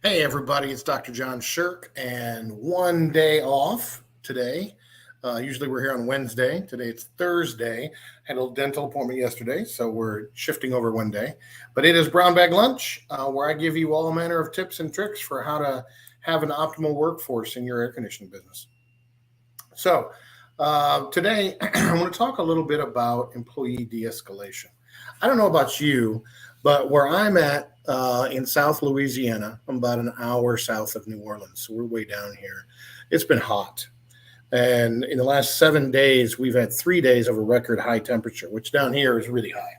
Hey, everybody, it's Dr. John Sherk, and one day off today. Usually we're here on Wednesday. Today it's Thursday. Had a dental appointment yesterday, so we're shifting over one day. But it is Brown Bag Lunch, where I give you all manner of tips and tricks for how to have an optimal workforce in your air conditioning business. So, today I want to talk a little bit about employee de escalation. I don't know about you, but where I'm at in South Louisiana, I'm about an hour south of New Orleans. So we're way down here. It's been hot. And in the last 7 days, we've had 3 days of a record high temperature, which down here is really high.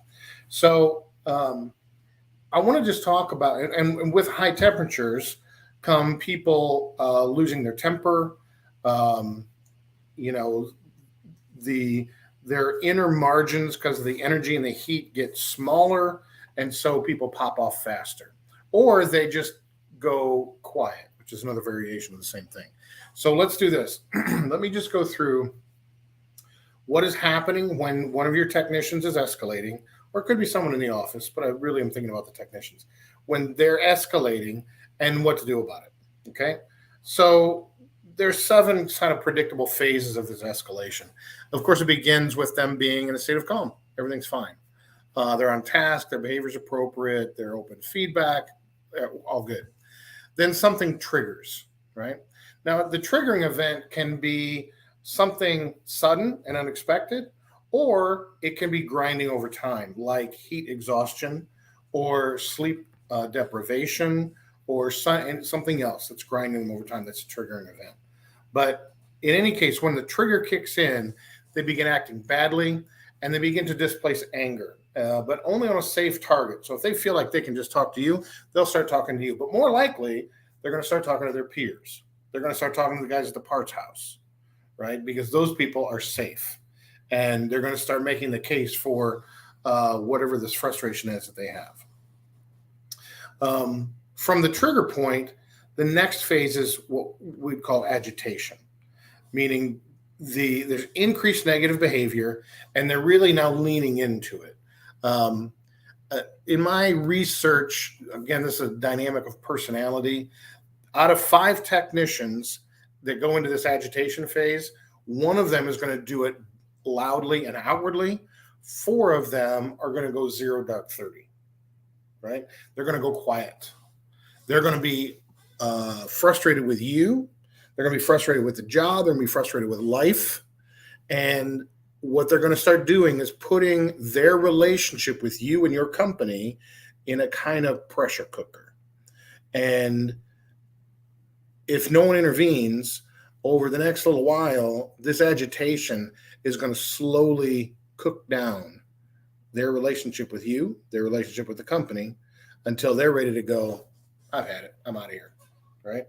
So I want to just talk about it. And with high temperatures come people losing their temper. Um, you know, their inner margins, because of the energy and the heat, get smaller, and so people pop off faster, or they just go quiet, which is another variation of the same thing. So let's do this. Let me just go through what is happening when one of your technicians is escalating, or it could be someone in the office, but I really am thinking about the technicians when they're escalating and what to do about it. Okay, so there's 7 kind of predictable phases of this escalation. Of course, it begins with them being in a state of calm. Everything's fine. They're on task. Their behavior is appropriate. They're open to feedback. All good. Then something triggers, right? Now, the triggering event can be something sudden and unexpected, or it can be grinding over time, like heat exhaustion or sleep deprivation, or something else that's grinding them over time. That's a triggering event. But in any case, when the trigger kicks in, they begin acting badly and they begin to displace anger, but only on a safe target. So if they feel like they can just talk to you, they'll start talking to you. But more likely, they're going to start talking to their peers. They're going to start talking to the guys at the parts house, right? Because those people are safe. And they're going to start making the case for whatever this frustration is that they have. From the trigger point, the next phase is what we'd call agitation, meaning there's increased negative behavior, and they're really now leaning into it. In my research, again, this is a dynamic of personality. Out of 5 technicians that go into this agitation phase, 1 of them is going to do it loudly and outwardly. 4 of them are going to go 0 dark 30, right? They're going to go quiet. They're going to be frustrated with you. They're going to be frustrated with the job. They're going to be frustrated with life. And what they're going to start doing is putting their relationship with you and your company in a kind of pressure cooker. And if no one intervenes over the next little while, this agitation is going to slowly cook down their relationship with you, their relationship with the company, until they're ready to go, I've had it, I'm out of here, right?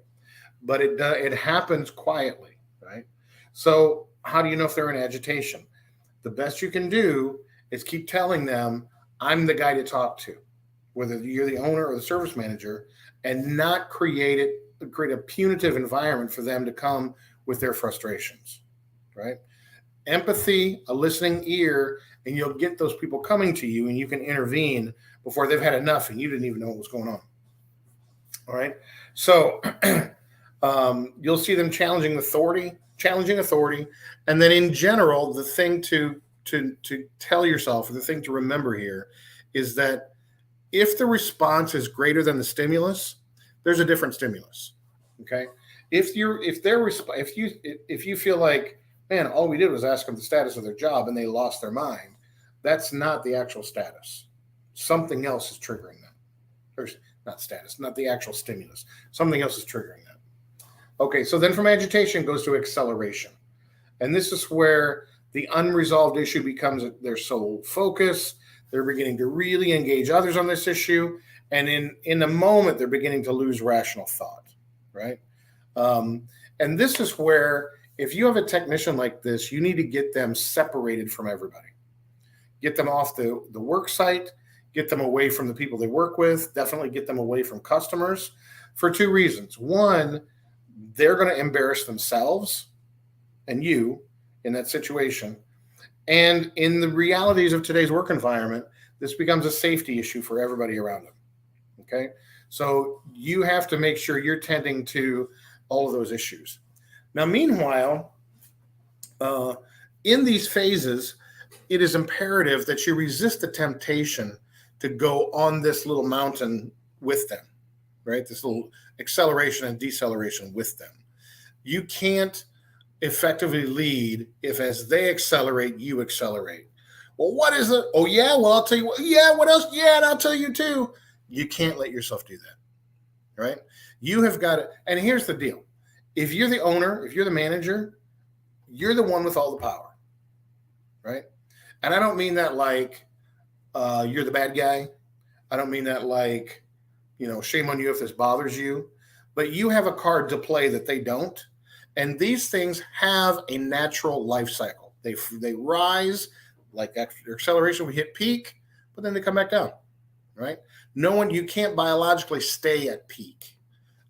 But it happens quietly, right? So how do you know if they're in agitation? The best you can do is keep telling them, I'm the guy to talk to, whether you're the owner or the service manager, and not create a punitive environment for them to come with their frustrations, right? Empathy, a listening ear, and you'll get those people coming to you, and you can intervene before they've had enough and you didn't even know what was going on. All right. So you'll see them challenging authority. And then in general, the thing to tell yourself, or the thing to remember here, is that if the response is greater than the stimulus, there's a different stimulus. Okay. If you feel like, man, all we did was ask them the status of their job and they lost their mind, that's not the actual status. Something else is triggering them. Or not status, not the actual stimulus. Something else is triggering that. Okay, so then from agitation goes to acceleration. And this is where the unresolved issue becomes their sole focus. They're beginning to really engage others on this issue. And in a moment, they're beginning to lose rational thought, right? And this is where, if you have a technician like this, you need to get them separated from everybody. Get them off the work site. Get them away from the people they work with, definitely get them away from customers for 2 reasons. 1, they're going to embarrass themselves and you in that situation. And in the realities of today's work environment, this becomes a safety issue for everybody around them. Okay. So you have to make sure you're tending to all of those issues. Now, meanwhile, uh, in these phases, it is imperative that you resist the temptation to go on this little mountain with them, right? This little acceleration and deceleration with them. You can't effectively lead if, as they accelerate, you accelerate. Well, what is it? Oh, yeah. Well, I'll tell you what. Yeah. What else? Yeah. And I'll tell you too. You can't let yourself do that, right? You have got to. And here's the deal: if you're the owner, if you're the manager, you're the one with all the power, right? And I don't mean that like you're the bad guy. I don't mean that like, shame on you if this bothers you, but you have a card to play that they don't. And these things have a natural life cycle. They rise like acceleration. We hit peak, but then they come back down, right? You can't biologically stay at peak.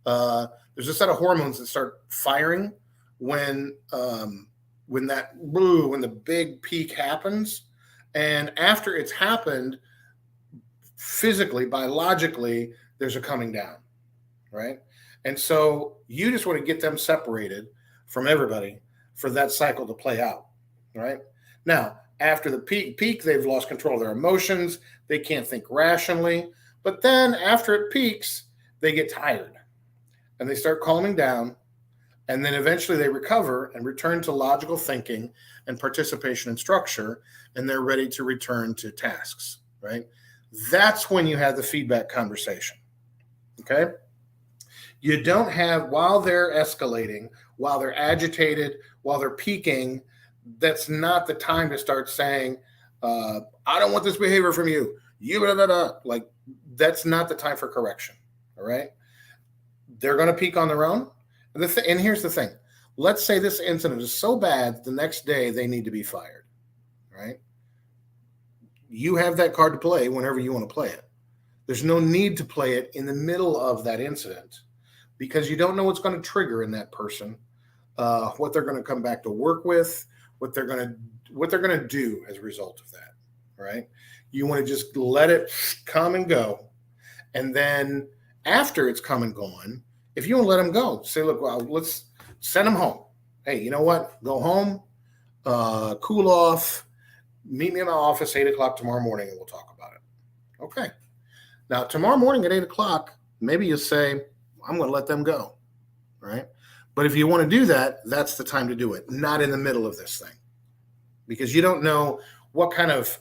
There's a set of hormones that start firing when when the big peak happens, and after it's happened, physically, biologically, there's a coming down, right? And so you just want to get them separated from everybody for that cycle to play out, right? Now, after the peak, they've lost control of their emotions. They can't think rationally. But then after it peaks, they get tired and they start calming down. And then eventually they recover and return to logical thinking and participation in structure, and they're ready to return to tasks, right? That's when you have the feedback conversation, okay? You don't have, while they're escalating, while they're agitated, while they're peaking, that's not the time to start saying, I don't want this behavior from you. You, blah, blah, blah. Like, that's not the time for correction, all right? They're going to peak on their own. And here's the thing. Let's say this incident is so bad the next day they need to be fired, right? You have that card to play whenever you want to play it. There's no need to play it in the middle of that incident because you don't know what's going to trigger in that person, what they're going to come back to work with, what they're going to do as a result of that, right? You want to just let it come and go. And then after it's come and gone, if you want to let them go, say, look, well, let's send them home. Hey, you know what? Go home, cool off, meet me in my office 8 o'clock tomorrow morning and we'll talk about it. Okay. Now, tomorrow morning at 8 o'clock, maybe you say, I'm going to let them go, right? But if you want to do that, that's the time to do it, not in the middle of this thing. Because you don't know what kind of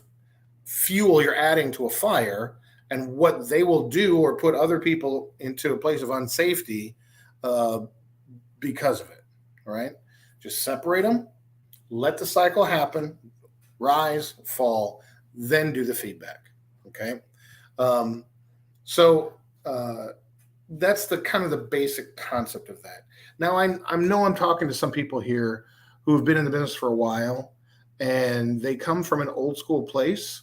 fuel you're adding to a fire and what they will do or put other people into a place of unsafety because of it, all right? Just separate them, let the cycle happen, rise, fall, then do the feedback, okay? So that's the kind of the basic concept of that. Now, I know I'm talking to some people here who have been in the business for a while, and they come from an old school place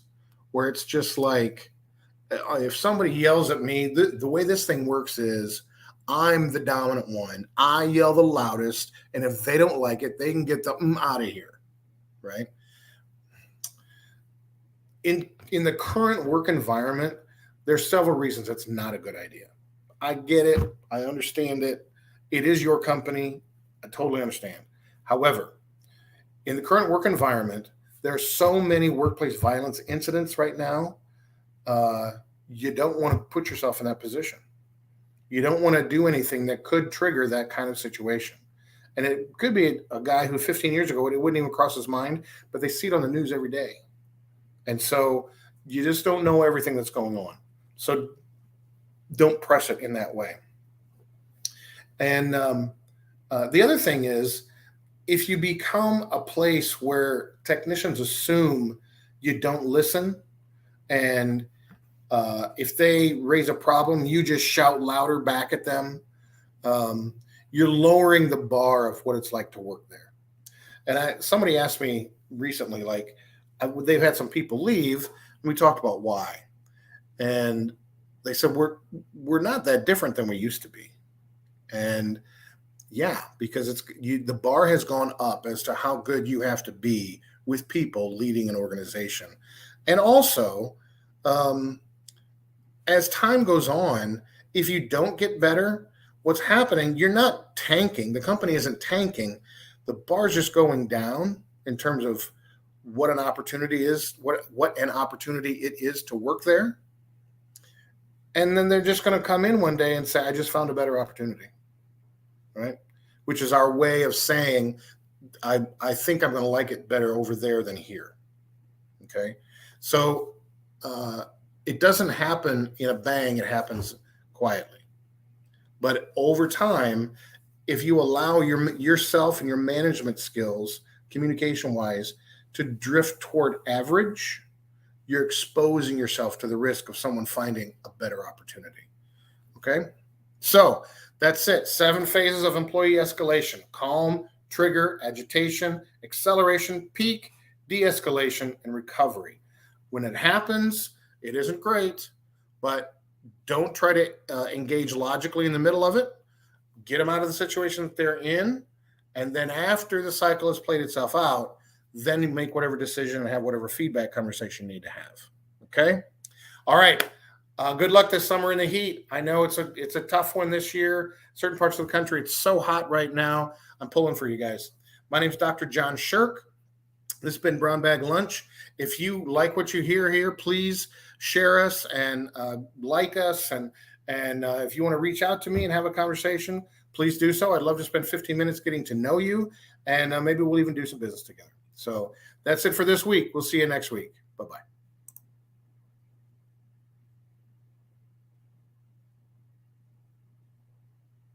where it's just like, if somebody yells at me, the way this thing works is I'm the dominant one. I yell the loudest, and if they don't like it, they can get the out of here, right? In the current work environment, there's several reasons that's not a good idea. I get it. I understand it. It is your company. I totally understand. However, in the current work environment, there are so many workplace violence incidents right now. You don't want to put yourself in that position. You don't want to do anything that could trigger that kind of situation. And it could be a guy who 15 years ago, it wouldn't even cross his mind, but they see it on the news every day. And so you just don't know everything that's going on. So don't press it in that way. And the other thing is, if you become a place where technicians assume you don't listen, and if they raise a problem, you just shout louder back at them, you're lowering the bar of what it's like to work there. And somebody asked me recently, like, they've had some people leave, and we talked about why. And they said, we're not that different than we used to be. And yeah, because the bar has gone up as to how good you have to be with people leading an organization. And also, and as time goes on, if you don't get better, what's happening, you're not tanking. The company isn't tanking. The bar's just going down in terms of what an opportunity is, what an opportunity it is to work there. And then they're just going to come in one day and say, I just found a better opportunity, right? Which is our way of saying, I think I'm going to like it better over there than here. Okay. So it doesn't happen in a bang. It happens quietly. But over time, if you allow yourself and your management skills, communication wise, to drift toward average, you're exposing yourself to the risk of someone finding a better opportunity. Okay. So that's it. 7 phases of employee escalation: calm, trigger, agitation, acceleration, peak, de-escalation, and recovery. When it happens, it isn't great, but don't try to engage logically in the middle of it. Get them out of the situation that they're in. And then after the cycle has played itself out, then you make whatever decision and have whatever feedback conversation you need to have. Okay. All right. Good luck this summer in the heat. I know it's a tough one this year. Certain parts of the country, it's so hot right now. I'm pulling for you guys. My name's Dr. John Sherk. This has been Brown Bag Lunch. If you like what you hear here, please share us and like us. And if you want to reach out to me and have a conversation, please do so. I'd love to spend 15 minutes getting to know you, and maybe we'll even do some business together. So that's it for this week. We'll see you next week. Bye-bye.